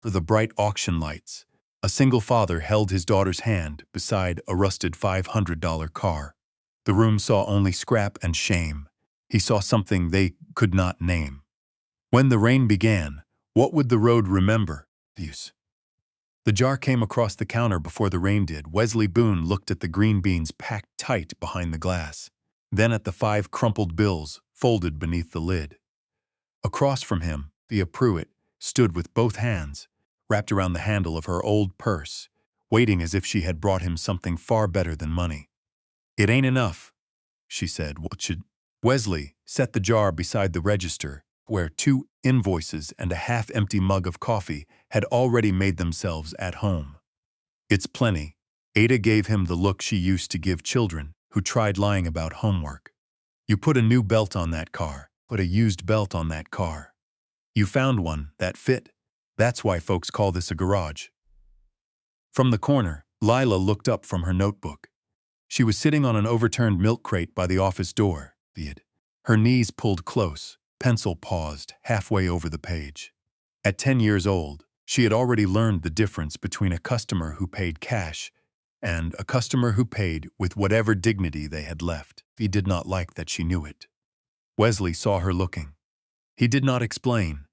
for the bright auction lights. A single father held his daughter's hand beside a rusted $500 car. The room saw only scrap and shame. He saw something they could not name. When the rain began, what would the road remember? These. The jar came across the counter before the rain did. Wesley Boone looked at the green beans packed tight behind the glass, then at the 5 crumpled bills folded beneath the lid. Across from him, Thea Pruitt stood with both hands wrapped around the handle of her old purse, waiting as if she had brought him something far better than money. "It ain't enough," she said. "What should—" Wesley set the jar beside the register, where 2 invoices and a half-empty mug of coffee had already made themselves at home. "It's plenty." Ada gave him the look she used to give children who tried lying about homework. "You put a new belt on that car, put a used belt on that car. You found one that fit. That's why folks call this a garage." From the corner, Lila looked up from her notebook. She was sitting on an overturned milk crate by the office door. Her knees pulled close, pencil paused halfway over the page. At 10 years old, she had already learned the difference between a customer who paid cash and a customer who paid with whatever dignity they had left. He did not like that she knew it. Wesley saw her looking. He did not explain.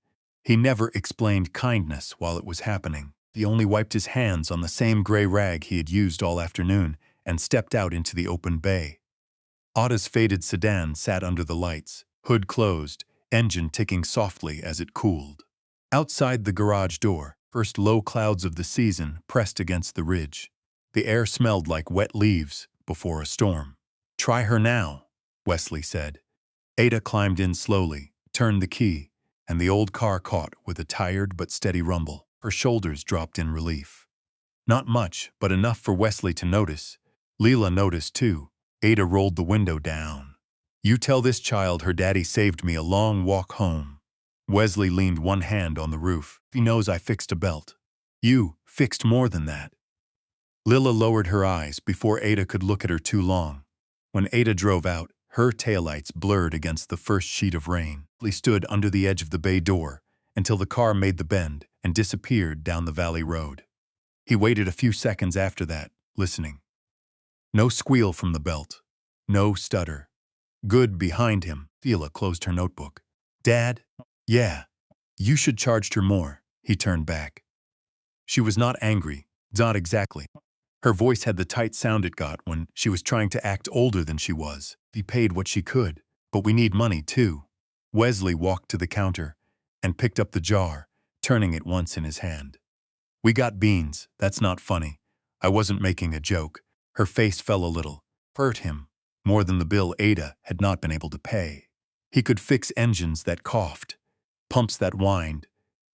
He never explained kindness while it was happening. He only wiped his hands on the same gray rag he had used all afternoon and stepped out into the open bay. Ada's faded sedan sat under the lights, hood closed, engine ticking softly as it cooled. Outside the garage door, first low clouds of the season pressed against the ridge. The air smelled like wet leaves before a storm. "Try her now," Wesley said. Ada climbed in slowly, turned the key, and the old car caught with a tired but steady rumble. Her shoulders dropped in relief. Not much, but enough for Wesley to notice. Leela noticed too. Ada rolled the window down. "You tell this child her daddy saved me a long walk home." Wesley leaned one hand on the roof. "He knows I fixed a belt." "You fixed more than that." Lila lowered her eyes before Ada could look at her too long. When Ada drove out, her taillights blurred against the first sheet of rain. He stood under the edge of the bay door until the car made the bend and disappeared down the valley road. He waited a few seconds after that, listening. No squeal from the belt. No stutter. Good behind him. Thea closed her notebook. "Dad?" "Yeah. You should charged her more." He turned back. She was not angry. Not exactly. Her voice had the tight sound it got when she was trying to act older than she was. "He paid what she could, but we need money too." Wesley walked to the counter and picked up the jar, turning it once in his hand. "We got beans. That's not funny. I wasn't making a joke." Her face fell a little. Hurt him more than the bill Ada had not been able to pay. He could fix engines that coughed, pumps that whined,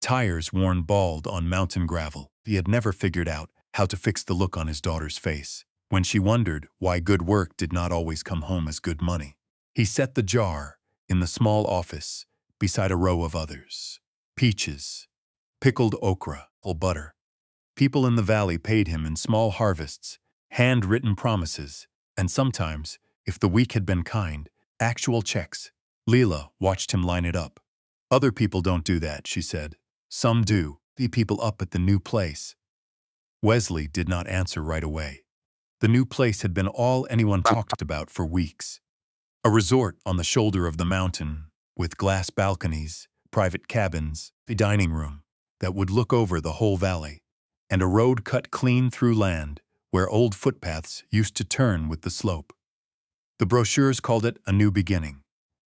tires worn bald on mountain gravel. He had never figured out how to fix the look on his daughter's face when she wondered why good work did not always come home as good money. He set the jar in the small office beside a row of others. Peaches, pickled okra, or butter. People in the valley paid him in small harvests, handwritten promises, and sometimes, if the week had been kind, actual checks. Leela watched him line it up. "Other people don't do that," she said. "Some do. The people up at the new place." Wesley did not answer right away. The new place had been all anyone talked about for weeks. A resort on the shoulder of the mountain, with glass balconies, private cabins, a dining room that would look over the whole valley, and a road cut clean through land where old footpaths used to turn with the slope. The brochures called it a new beginning.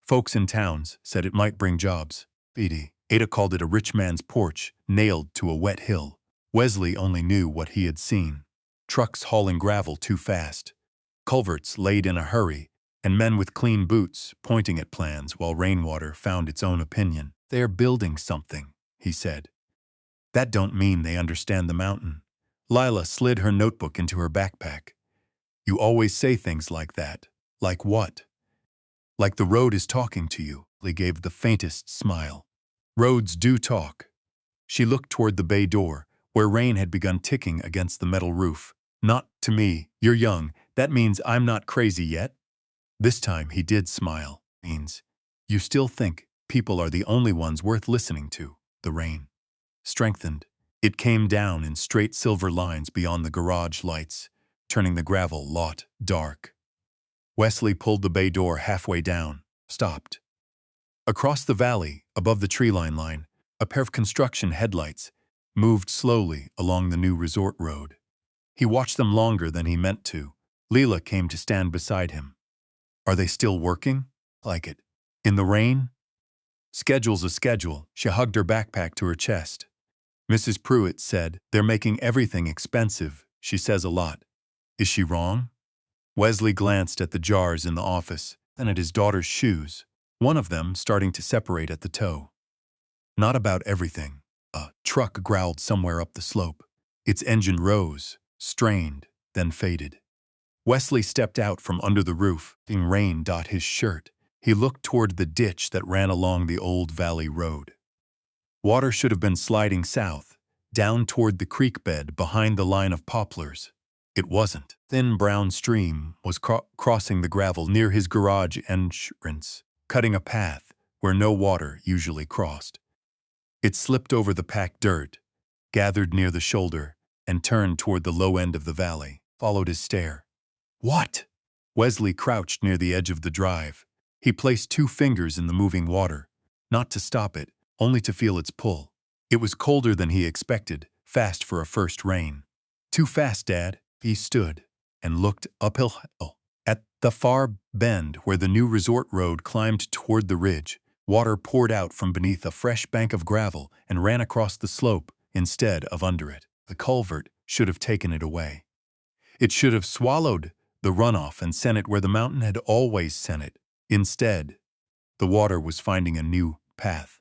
Folks in towns said it might bring jobs. Ada called it a rich man's porch nailed to a wet hill. Wesley only knew what he had seen. Trucks hauling gravel too fast, culverts laid in a hurry, and men with clean boots pointing at plans while rainwater found its own opinion. "They're building something," he said. "That don't mean they understand the mountain." Lila slid her notebook into her backpack. "You always say things like that." "Like what?" "Like the road is talking to you." Lee gave the faintest smile. "Roads do talk." She looked toward the bay door, where rain had begun ticking against the metal roof. "Not to me. You're young. That means I'm not crazy yet." This time he did smile. "Means you still think people are the only ones worth listening to." The rain strengthened. It came down in straight silver lines beyond the garage lights, turning the gravel lot dark. Wesley pulled the bay door halfway down, stopped. Across the valley, above the tree line, a pair of construction headlights moved slowly along the new resort road. He watched them longer than he meant to. Leela came to stand beside him. Are they still working? Like it. In the rain? Schedule's a schedule. She hugged her backpack to her chest. Mrs. Pruitt said, they're making everything expensive. She says a lot. Is she wrong? Wesley glanced at the jars in the office, then at his daughter's shoes, one of them starting to separate at the toe. Not about everything. A truck growled somewhere up the slope. Its engine rose, strained, then faded. Wesley stepped out from under the roof, seeing rain dot his shirt. He looked toward the ditch that ran along the old valley road. Water should have been sliding south, down toward the creek bed behind the line of poplars. It wasn't. Thin brown stream was crossing the gravel near his garage entrance, cutting a path where no water usually crossed. It slipped over the packed dirt, gathered near the shoulder, and turned toward the low end of the valley, followed his stare. What? Wesley crouched near the edge of the drive. He placed 2 fingers in the moving water, not to stop it, only to feel its pull. It was colder than he expected, fast for a first rain. Too fast, Dad. He stood and looked uphill at the far bend where the new resort road climbed toward the ridge. Water poured out from beneath a fresh bank of gravel and ran across the slope instead of under it. The culvert should have taken it away. It should have swallowed the runoff and sent it where the mountain had always sent it. Instead, the water was finding a new path.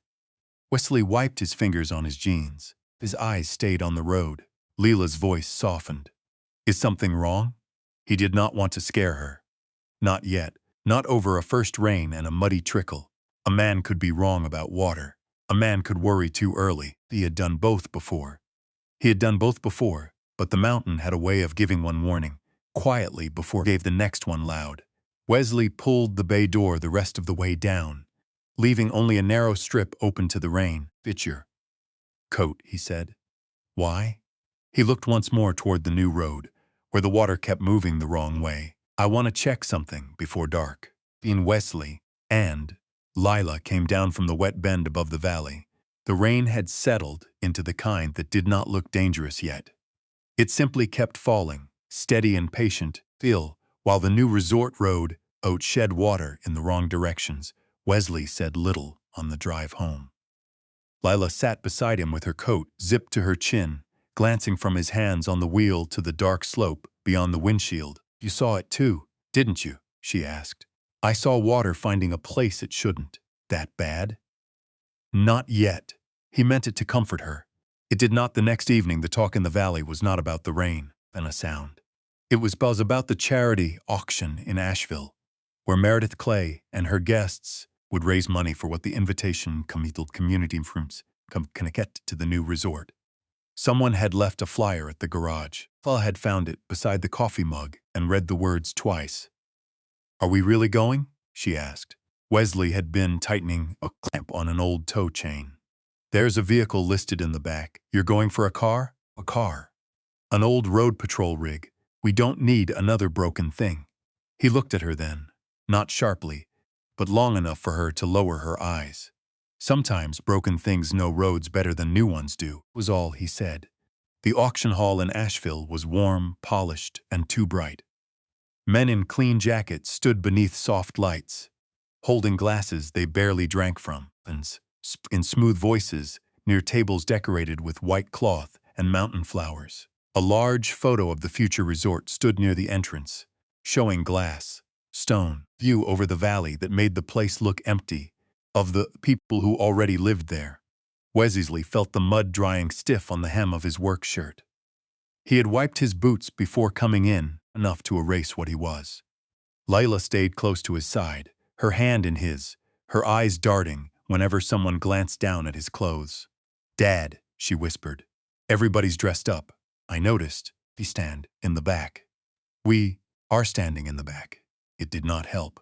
Wesley wiped his fingers on his jeans. His eyes stayed on the road. Leela's voice softened. Is something wrong? He did not want to scare her. Not yet. Not over a first rain and a muddy trickle. A man could be wrong about water. A man could worry too early. He had done both before. But the mountain had a way of giving one warning, quietly before it gave the next one loud. Wesley pulled the bay door the rest of the way down, leaving only a narrow strip open to the rain. Fit your coat, he said. Why? He looked once more toward the new road, where the water kept moving the wrong way. I want to check something before dark. Wesley and Lila came down from the wet bend above the valley. The rain had settled into the kind that did not look dangerous yet. It simply kept falling, steady and patient, while the new resort road shed water in the wrong directions. Wesley said little on the drive home. Lila sat beside him with her coat zipped to her chin, glancing from his hands on the wheel to the dark slope beyond the windshield. You saw it too, didn't you? She asked. I saw water finding a place it shouldn't. That bad? Not yet. He meant it to comfort her. It did not. The next evening, the talk in the valley was not about the rain and a sound. It was about the charity auction in Asheville, where Meredith Clay and her guests would raise money for what the invitation community rooms connect to the new resort. Someone had left a flyer at the garage. Paul had found it beside the coffee mug and read the words twice. Are we really going? She asked. Wesley had been tightening a clamp on an old tow chain. There's a vehicle listed in the back. You're going for a car? A car. An old road patrol rig. We don't need another broken thing. He looked at her then, not sharply, but long enough for her to lower her eyes. Sometimes broken things know roads better than new ones do, was all he said. The auction hall in Asheville was warm, polished, and too bright. Men in clean jackets stood beneath soft lights, holding glasses they barely drank from, and in smooth voices near tables decorated with white cloth and mountain flowers. A large photo of the future resort stood near the entrance, showing glass, stone, view over the valley that made the place look empty, of the people who already lived there. Wesley felt the mud drying stiff on the hem of his work shirt. He had wiped his boots before coming in, enough to erase what he was. Lila stayed close to his side, her hand in his, her eyes darting whenever someone glanced down at his clothes. Dad, she whispered. Everybody's dressed up. I noticed. We stand in the back. We are standing in the back. It did not help.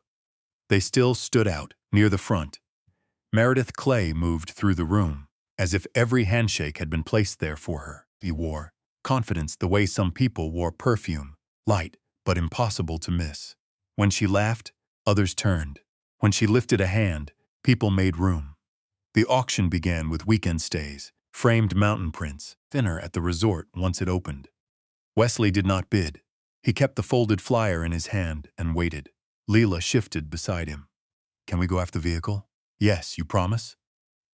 They still stood out, near the front. Meredith Clay moved through the room. as if every handshake had been placed there for her. He wore confidence the way some people wore perfume, light but impossible to miss. When she laughed, others turned. When she lifted a hand, people made room. The auction began with weekend stays, framed mountain prints, dinner at the resort once it opened. Wesley did not bid. He kept the folded flyer in his hand and waited. Leela shifted beside him. "Can we go after the vehicle?" "Yes, you promise?"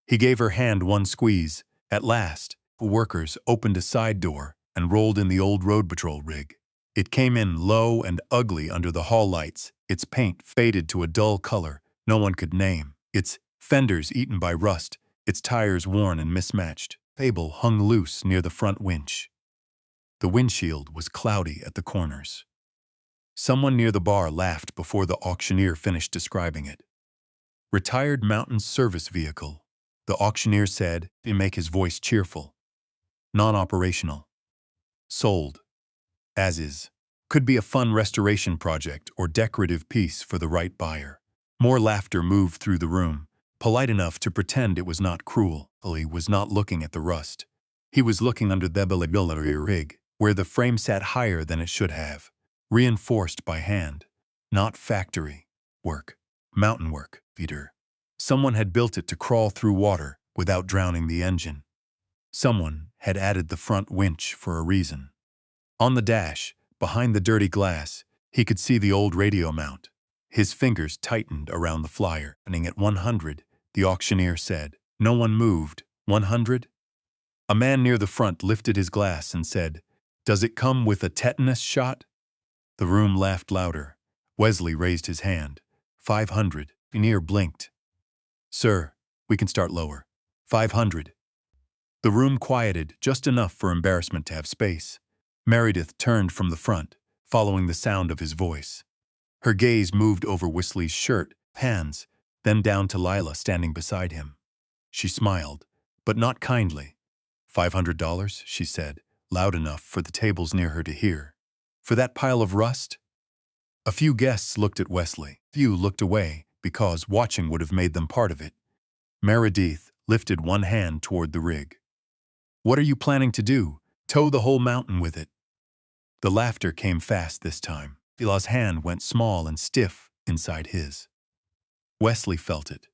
He gave her hand one squeeze. At last, the workers opened a side door and rolled in the old road patrol rig. It came in low and ugly under the hall lights, its paint faded to a dull color no one could name, its fenders eaten by rust, its tires worn and mismatched. Cable hung loose near the front winch. The windshield was cloudy at the corners. Someone near the bar laughed before the auctioneer finished describing it. "Retired mountain service vehicle," the auctioneer said to make his voice cheerful. "Non-operational. Sold. As is. Could be a fun restoration project or decorative piece for the right buyer." More laughter moved through the room, polite enough to pretend it was not cruel. He was not looking at the rust. He was looking under the rig, where the frame sat higher than it should have, reinforced by hand, not factory work, mountain work, Peter. Someone had built it to crawl through water without drowning the engine. Someone had added the front winch for a reason. On the dash, behind the dirty glass, he could see the old radio mount. His fingers tightened around the flyer. "Running at 100, the auctioneer said. No one moved. 100? A man near the front lifted his glass and said, "Does it come with a tetanus shot?" The room laughed louder. Wesley raised his hand. 500. Veneer blinked. "Sir, we can start lower. 500. The room quieted just enough for embarrassment to have space. Meredith turned from the front, following the sound of his voice. Her gaze moved over Wesley's shirt, hands, then down to Lila standing beside him. She smiled, but not kindly. $500, she said, loud enough for the tables near her to hear. "For that pile of rust?" A few guests looked at Wesley. Few looked away, because watching would have made them part of it. Meredith lifted one hand toward the rig. "What are you planning to do? Tow the whole mountain with it?" The laughter came fast this time. Lila's hand went small and stiff inside his. Wesley felt it.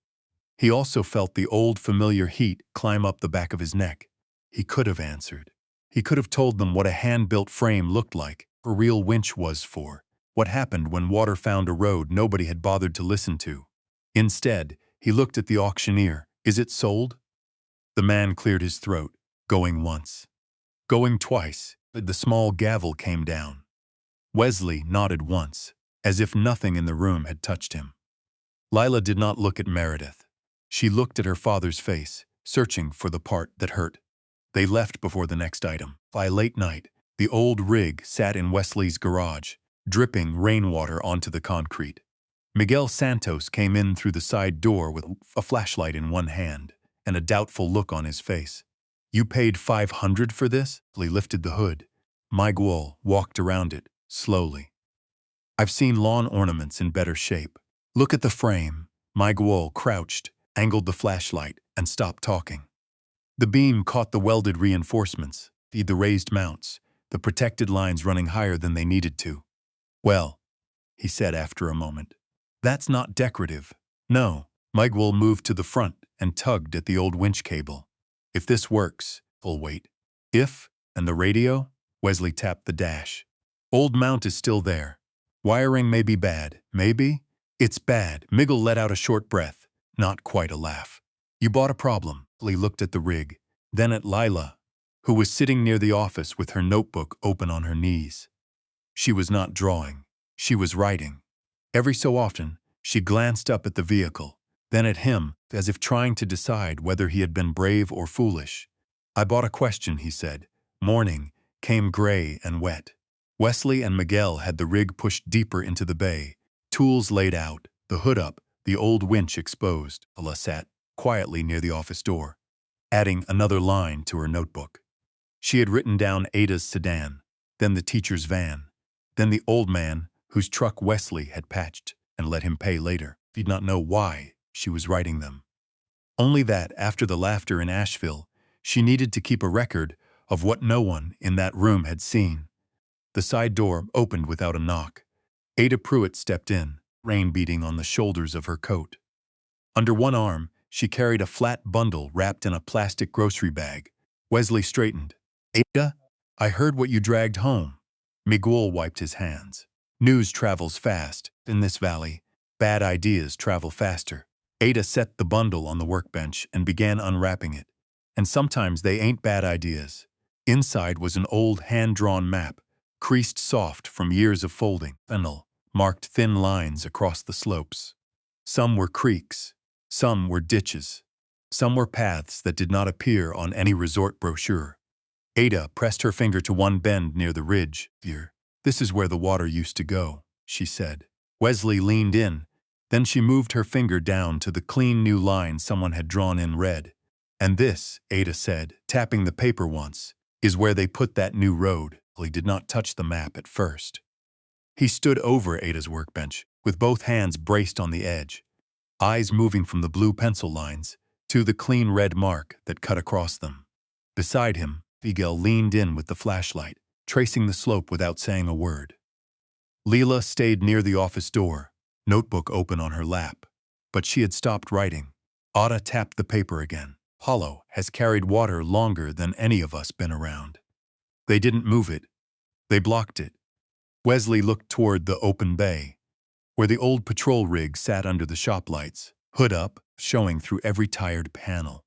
He also felt the old familiar heat climb up the back of his neck. He could have answered. He could have told them what a hand-built frame looked like, a real winch was for, what happened when water found a road nobody had bothered to listen to. Instead, he looked at the auctioneer. "Is it sold?" The man cleared his throat, going once. Going twice, the small gavel came down. Wesley nodded once, as if nothing in the room had touched him. Lila did not look at Meredith. She looked at her father's face, searching for the part that hurt. They left before the next item. By late night, the old rig sat in Wesley's garage, dripping rainwater onto the concrete. Miguel Santos came in through the side door with a flashlight in one hand and a doubtful look on his face. "You paid 500 for this?" He lifted the hood. Miguel walked around it, slowly. "I've seen lawn ornaments in better shape. Look at the frame." Miguel crouched, angled the flashlight, and stopped talking. The beam caught the welded reinforcements, the raised mounts, the protected lines running higher than they needed to. "Well," he said after a moment, "that's not decorative." "No." Miguel moved to the front and tugged at the old winch cable. "If this works, we'll wait." "If? And the radio?" Wesley tapped the dash. "Old mount is still there. Wiring may be bad. Maybe? It's bad." Miguel let out a short breath, not quite a laugh. "You bought a problem." He looked at the rig, then at Lila, who was sitting near the office with her notebook open on her knees. She was not drawing. She was writing. Every so often, she glanced up at the vehicle, then at him, as if trying to decide whether he had been brave or foolish. "I bought a question," he said. Morning came gray and wet. Wesley and Miguel had the rig pushed deeper into the bay, tools laid out, the hood up, the old winch exposed. Ella sat quietly near the office door, adding another line to her notebook. She had written down Ada's sedan, then the teacher's van, then the old man whose truck Wesley had patched and let him pay later. He did not know why she was writing them. Only that, after the laughter in Asheville, she needed to keep a record of what no one in that room had seen. The side door opened without a knock. Ada Pruitt stepped in, rain beating on the shoulders of her coat. Under one arm, she carried a flat bundle wrapped in a plastic grocery bag. Wesley straightened. "Ada, I heard what you dragged home." Miguel wiped his hands. "News travels fast. In this valley, bad ideas travel faster." Ada set the bundle on the workbench and began unwrapping it. And sometimes they ain't bad ideas. Inside was an old hand-drawn map, creased soft from years of folding. Fennel marked thin lines across the slopes. Some were creeks. Some were ditches. Some were paths that did not appear on any resort brochure. Ada pressed her finger to one bend near the ridge. "Here, this is where the water used to go," she said. Wesley leaned in. Then she moved her finger down to the clean new line someone had drawn in red. "And this," Ada said, tapping the paper once, "is where they put that new road." He did not touch the map at first. He stood over Ada's workbench, with both hands braced on the edge, eyes moving from the blue pencil lines to the clean red mark that cut across them. Beside him, Miguel leaned in with the flashlight, tracing the slope without saying a word. Leela stayed near the office door, notebook open on her lap, but she had stopped writing. Ada tapped the paper again. "Hollow has carried water longer than any of us been around." They didn't move it. They blocked it. Wesley looked toward the open bay, where the old patrol rig sat under the shop lights, hood up, showing through every tired panel.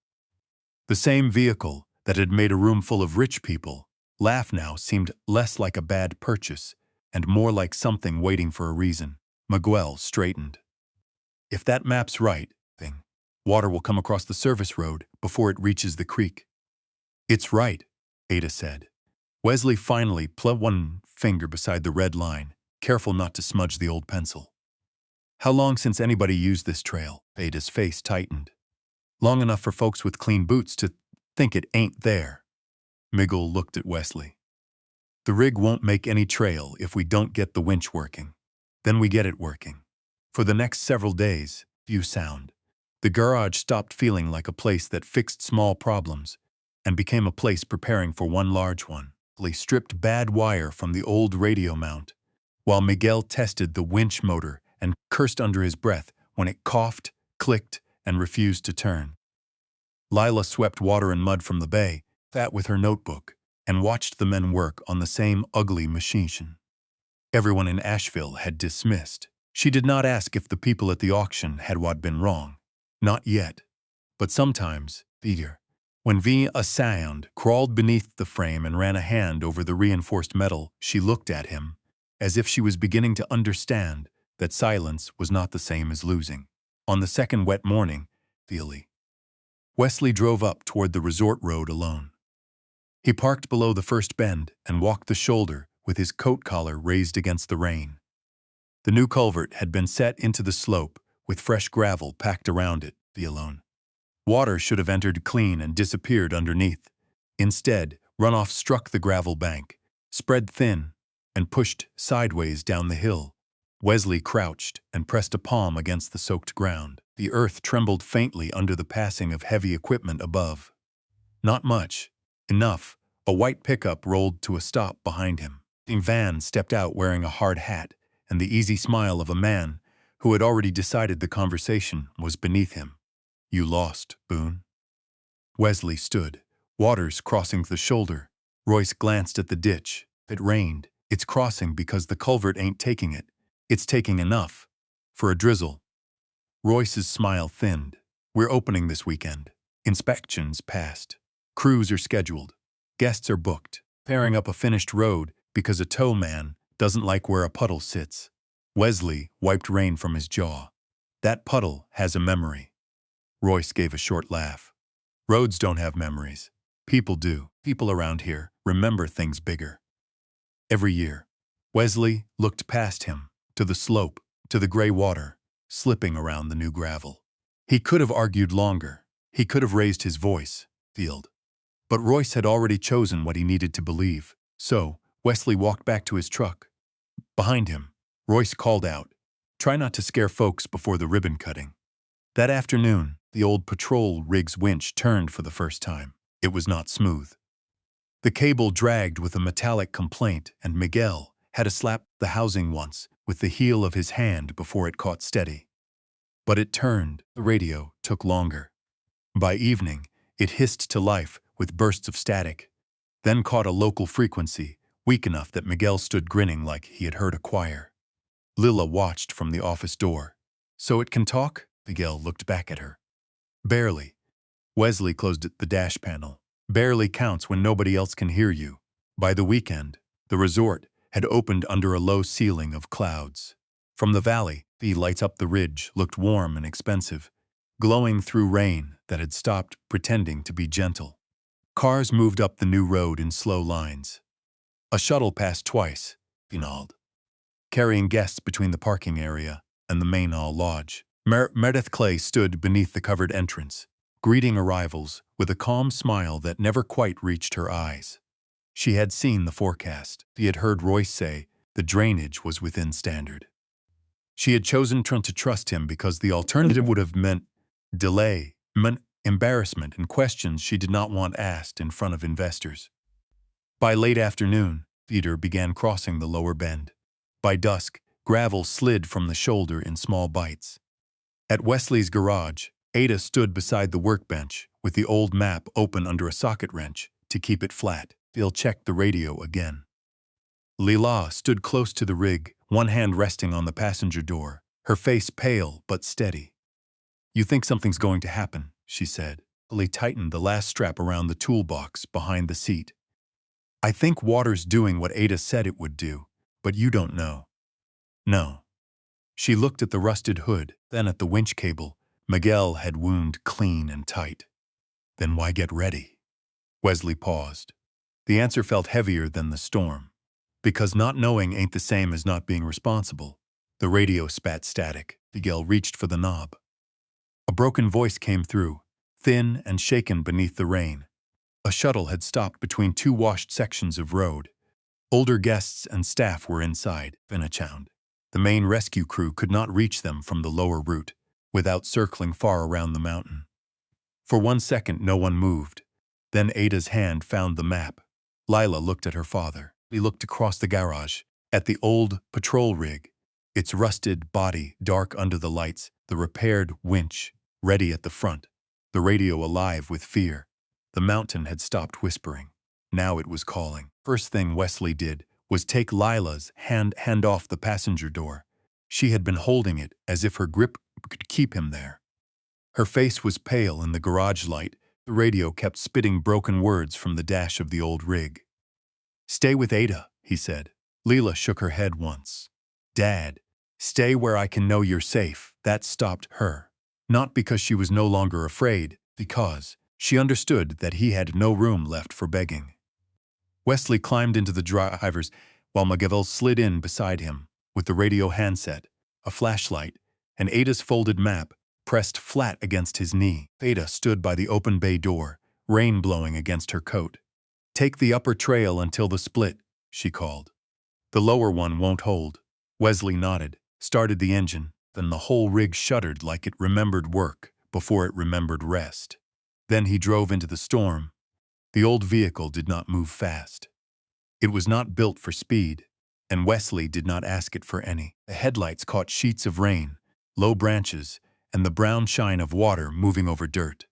The same vehicle that had made a room full of rich people laugh now seemed less like a bad purchase and more like something waiting for a reason. Miguel straightened. "If that map's right, water will come across the service road before it reaches the creek." "It's right," Ada said. Wesley finally plugged one finger beside the red line, careful not to smudge the old pencil. "How long since anybody used this trail?" Ada's face tightened. "Long enough for folks with clean boots to think it ain't there." Miguel looked at Wesley. "The rig won't make any trail if we don't get the winch working. Then we get it working." For the next several days, few sound. The garage stopped feeling like a place that fixed small problems and became a place preparing for one large one. Lee stripped bad wire from the old radio mount, while Miguel tested the winch motor and cursed under his breath when it coughed, clicked, and refused to turn. Lila swept water and mud from the bay, sat with her notebook, and watched the men work on the same ugly machine. Everyone in Asheville had dismissed. She did not ask if the people at the auction had what been wrong. Not yet. But sometimes, when a sound crawled beneath the frame and ran a hand over the reinforced metal, she looked at him, as if she was beginning to understand that silence was not the same as losing. On the second wet morning, Wesley drove up toward the resort road alone. He parked below the first bend and walked the shoulder with his coat collar raised against the rain. The new culvert had been set into the slope with fresh gravel packed around it. Water should have entered clean and disappeared underneath. Instead, runoff struck the gravel bank, spread thin, and pushed sideways down the hill. Wesley crouched and pressed a palm against the soaked ground. The earth trembled faintly under the passing of heavy equipment above. Not much. Enough. A white pickup rolled to a stop behind him. A van stepped out wearing a hard hat and the easy smile of a man who had already decided the conversation was beneath him. "You lost, Boone." Wesley stood, waters crossing the shoulder. Royce glanced at the ditch. It rained. "It's crossing because the culvert ain't taking it. It's taking enough for a drizzle." Royce's smile thinned. "We're opening this weekend. Inspections passed. Crews are scheduled. Guests are booked. Pairing up a finished road because a tow man doesn't like where a puddle sits." Wesley wiped rain from his jaw. "That puddle has a memory." Royce gave a short laugh. "Roads don't have memories. People do. People around here remember things bigger." Every year, Wesley looked past him, to the slope, to the gray water, slipping around the new gravel. He could have argued longer. He could have raised his voice, but Royce had already chosen what he needed to believe. So, Wesley walked back to his truck. Behind him, Royce called out, "Try not to scare folks before the ribbon cutting." That afternoon, The old patrol rig's winch turned for the first time. It was not smooth. The cable dragged with a metallic complaint, and Miguel had to slap the housing once with the heel of his hand before it caught steady. But it turned. The radio took longer. By evening, it hissed to life with bursts of static, then caught a local frequency, weak enough that Miguel stood grinning like he had heard a choir. Lila watched from the office door. "So it can talk?" Miguel looked back at her. "Barely." Wesley closed the dash panel. "Barely counts when nobody else can hear you." By the weekend, the resort had opened under a low ceiling of clouds. From the valley, the lights up the ridge looked warm and expensive, glowing through rain that had stopped pretending to be gentle. Cars moved up the new road in slow lines. A shuttle passed twice, Vinald, carrying guests between the parking area and the main hall lodge. Meredith Clay stood beneath the covered entrance, greeting arrivals with a calm smile that never quite reached her eyes. She had seen the forecast. She had heard Royce say the drainage was within standard. She had chosen to trust him because the alternative would have meant delay, meant embarrassment, and questions she did not want asked in front of investors. By late afternoon, theater began crossing the lower bend. By dusk, gravel slid from the shoulder in small bites. At Wesley's garage, Ada stood beside the workbench with the old map open under a socket wrench to keep it flat. Phil checked the radio again. Lila stood close to the rig, one hand resting on the passenger door, her face pale but steady. "You think something's going to happen," she said. Lily tightened the last strap around the toolbox behind the seat. "I think water's doing what Ada said it would do, but you don't know." "No." She looked at the rusted hood, then at the winch cable. Miguel had wound clean and tight. "Then why get ready?" Wesley paused. The answer felt heavier than the storm. "Because not knowing ain't the same as not being responsible." The radio spat static. Miguel reached for the knob. A broken voice came through, thin and shaken beneath the rain. A shuttle had stopped between two washed sections of road. Older guests and staff were inside, Finnachound. The main rescue crew could not reach them from the lower route, without circling far around the mountain. For 1 second no one moved. Then Ada's hand found the map. Lila looked at her father. He looked across the garage, at the old patrol rig, its rusted body dark under the lights, the repaired winch ready at the front, the radio alive with fear. The mountain had stopped whispering. Now it was calling. First thing Wesley did was take Lila's hand off the passenger door. She had been holding it as if her grip could keep him there. Her face was pale in the garage light. The radio kept spitting broken words from the dash of the old rig. "Stay with Ada," he said. Lila shook her head once. "Dad, stay where I can know you're safe." That stopped her. Not because she was no longer afraid, because she understood that he had no room left for begging. Wesley climbed into the driver's while Miguel slid in beside him, with the radio handset, a flashlight, and Ada's folded map pressed flat against his knee. Ada stood by the open bay door, rain blowing against her coat. "Take the upper trail until the split," she called. "The lower one won't hold." Wesley nodded, started the engine, then the whole rig shuddered like it remembered work before it remembered rest. Then he drove into the storm. The old vehicle did not move fast. It was not built for speed, and Wesley did not ask it for any. The headlights caught sheets of rain, low branches, and the brown shine of water moving over dirt.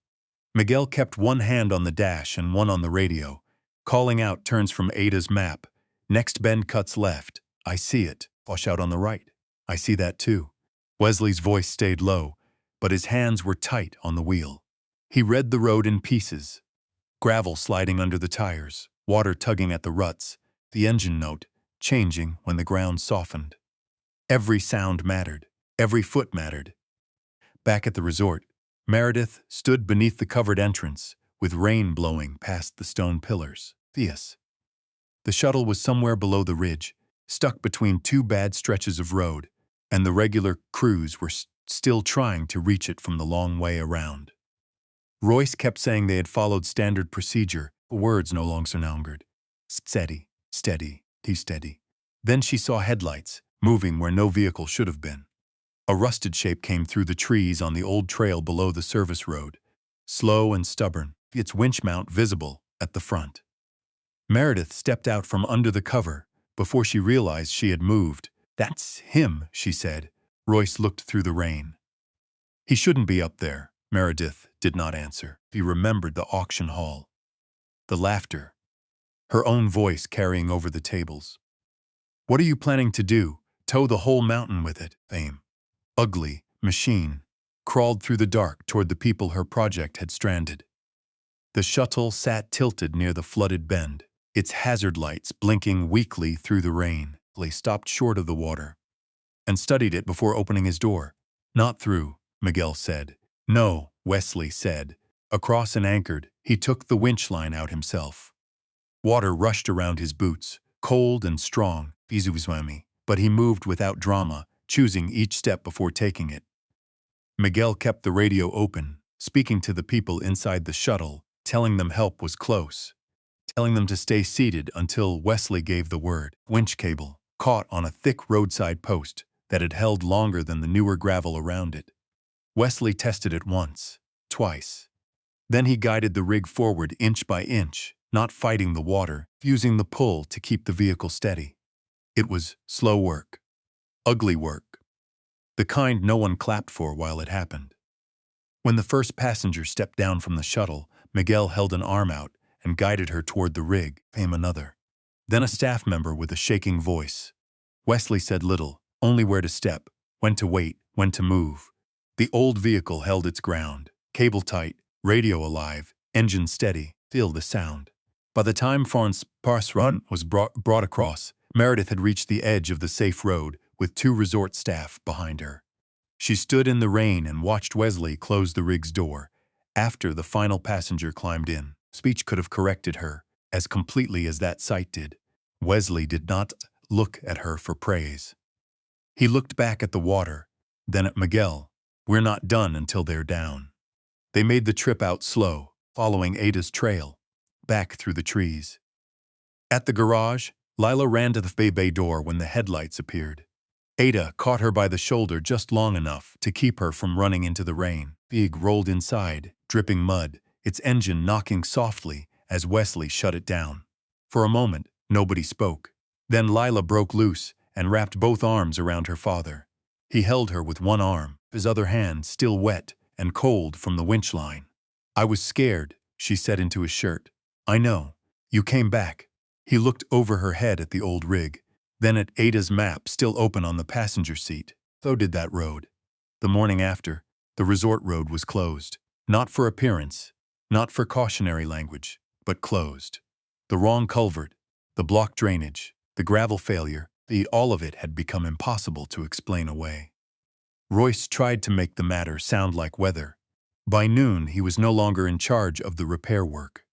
Miguel kept one hand on the dash and one on the radio, calling out turns from Ada's map. "Next bend cuts left. I see it. Wash out on the right. I see that too." Wesley's voice stayed low, but his hands were tight on the wheel. He read the road in pieces. Gravel sliding under the tires, water tugging at the ruts, the engine note changing when the ground softened. Every sound mattered. Every foot mattered. Back at the resort, Meredith stood beneath the covered entrance, with rain blowing past the stone pillars. Theus. The shuttle was somewhere below the ridge, stuck between two bad stretches of road, and the regular crews were still trying to reach it from the long way around. Royce kept saying they had followed standard procedure. The words no longer sounded. Steady, steady, steady. Then she saw headlights, moving where no vehicle should have been. A rusted shape came through the trees on the old trail below the service road, slow and stubborn, its winch mount visible at the front. Meredith stepped out from under the cover before she realized she had moved. "That's him," she said. Royce looked through the rain. "He shouldn't be up there." Meredith did not answer. He remembered the auction hall, the laughter, her own voice carrying over the tables. "What are you planning to do? Tow the whole mountain with it?" Fame, ugly machine, crawled through the dark toward the people her project had stranded. The shuttle sat tilted near the flooded bend, its hazard lights blinking weakly through the rain. He stopped short of the water and studied it before opening his door. "Not through," Miguel said. "No," Wesley said. Across and anchored, he took the winch line out himself. Water rushed around his boots, cold and strong, but he moved without drama, choosing each step before taking it. Miguel kept the radio open, speaking to the people inside the shuttle, telling them help was close, telling them to stay seated until Wesley gave the word. Winch cable, caught on a thick roadside post that had held longer than the newer gravel around it. Wesley tested it once, twice. Then he guided the rig forward inch by inch, not fighting the water, using the pull to keep the vehicle steady. It was slow work, ugly work, the kind no one clapped for while it happened. When the first passenger stepped down from the shuttle, Miguel held an arm out and guided her toward the rig. Came another. Then a staff member with a shaking voice. Wesley said little, only where to step, when to wait, when to move. The old vehicle held its ground, cable tight, radio alive, engine steady. Feel the sound. By the time Farn's Parse Run was brought across, Meredith had reached the edge of the safe road with 2 resort staff behind her. She stood in the rain and watched Wesley close the rig's door. After the final passenger climbed in, speech could have corrected her as completely as that sight did. Wesley did not look at her for praise. He looked back at the water, then at Miguel. "We're not done until they're down." They made the trip out slow, following Ada's trail, back through the trees. At the garage, Lila ran to the bay door when the headlights appeared. Ada caught her by the shoulder just long enough to keep her from running into the rain. Big rolled inside, dripping mud, its engine knocking softly as Wesley shut it down. For a moment, nobody spoke. Then Lila broke loose and wrapped both arms around her father. He held her with one arm, his other hand still wet and cold from the winch line. "I was scared," she said into his shirt. "I know. You came back." He looked over her head at the old rig, then at Ada's map still open on the passenger seat. So did that road. The morning after, the resort road was closed. Not for appearance, not for cautionary language, but closed. The wrong culvert, the blocked drainage, the gravel failure, all of it had become impossible to explain away. Royce tried to make the matter sound like weather. By noon, he was no longer in charge of the repair work.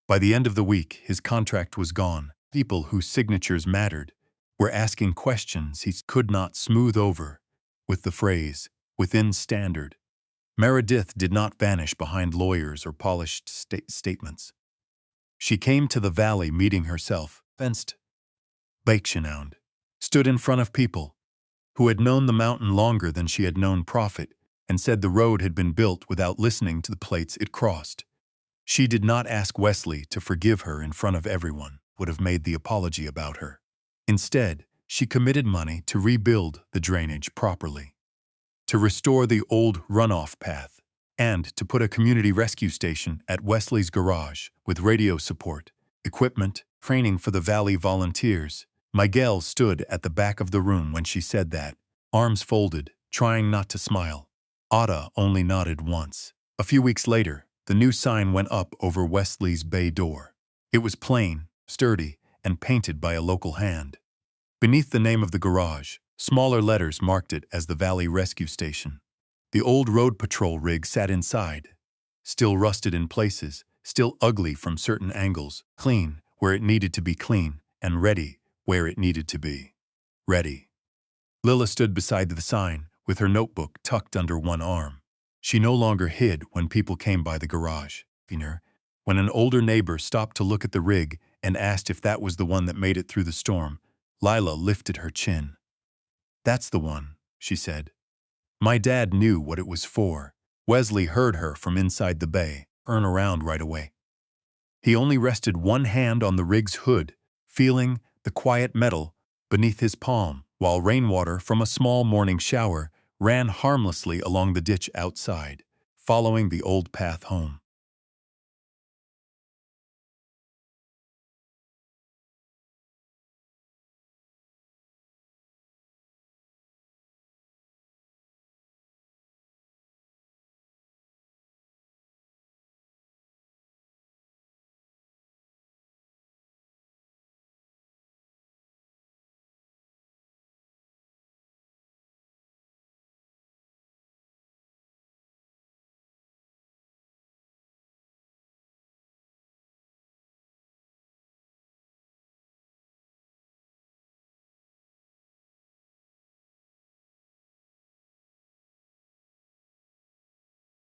By the end of the week, his contract was gone. People whose signatures mattered were asking questions he could not smooth over with the phrase, "within standard." Meredith did not vanish behind lawyers or polished statements. She came to the valley meeting herself, fenced, Baikshinhound, stood in front of people who had known the mountain longer than she had known profit, and said the road had been built without listening to the plates it crossed. She did not ask Wesley to forgive her in front of everyone, would have made the apology about her. Instead, she committed money to rebuild the drainage properly, to restore the old runoff path, and to put a community rescue station at Wesley's garage with radio support, equipment, training for the valley volunteers. Miguel stood at the back of the room when she said that, arms folded, trying not to smile. Ada only nodded once. A few weeks later, the new sign went up over Wesley's bay door. It was plain, sturdy, and painted by a local hand. Beneath the name of the garage, smaller letters marked it as the Valley Rescue Station. The old road patrol rig sat inside, still rusted in places, still ugly from certain angles, clean where it needed to be clean, and ready where it needed to be ready. Lila stood beside the sign, with her notebook tucked under one arm. She no longer hid when people came by the garage. When an older neighbor stopped to look at the rig and asked if that was the one that made it through the storm, Lila lifted her chin. "That's the one," she said. My dad knew what it was for. Wesley heard her from inside the bay, turn around right away. He only rested one hand on the rig's hood, feeling the quiet metal beneath his palm, while rainwater from a small morning shower ran harmlessly along the ditch outside, following the old path home.